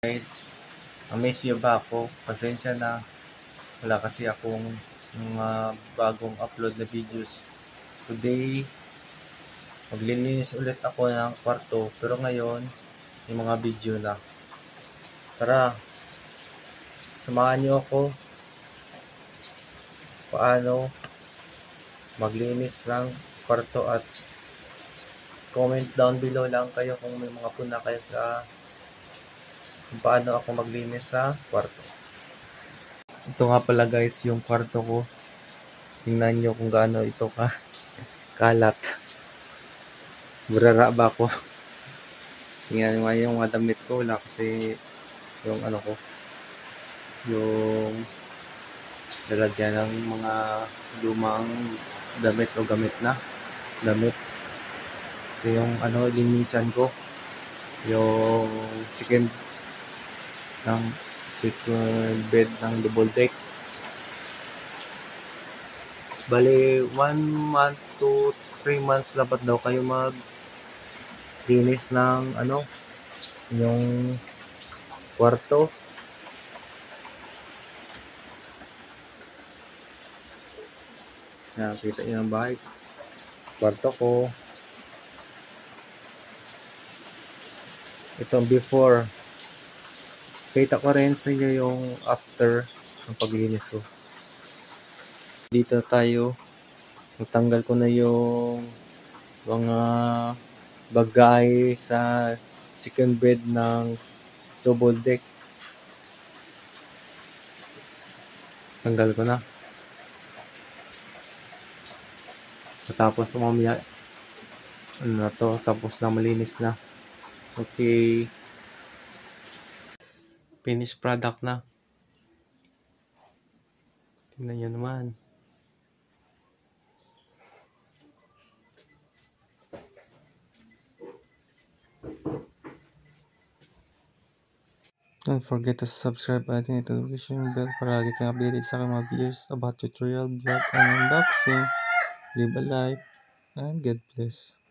Guys, na-miss niyo ba ako? Pasensya na. Wala kasi akong mga bagong upload na videos. Today, maglilinis ulit ako ng kwarto. Pero ngayon, yung mga video na. Tara, samahan niyo ako. Paano maglinis ng kwarto at comment down below lang kayo kung may mga puna kayo sa kung paano ako maglinis sa kwarto. Ito nga pala guys yung kwarto ko. Tingnan nyo kung gaano ito kalat. Burara ba ako? Tingnan nyo nga yung mga damit ko. Wala kasi yung yung lalagyan ng mga lumang damit o gamit na damit. Ito yung linisan ko. Yung second bed ng double deck. Bali, 1 month to 3 months dapat daw kayo maglinis ng yung kwarto. Nakita nyo ang bahay. Kwarto ko. Ito before. Kita ko rin sa inyo yung after ng paglinis ko. Dito tayo. Natanggal ko na yung mga bagay sa second bed ng double deck. Tanggal ko na. Tapos mamaya tapos na malinis na. Okay. Finished product na. Tingnan nyo naman. Don't forget to subscribe at hit the notification bell para lagi kang updated sa aking mga videos about tutorial, vlog, and unboxing. Live a life and God bless.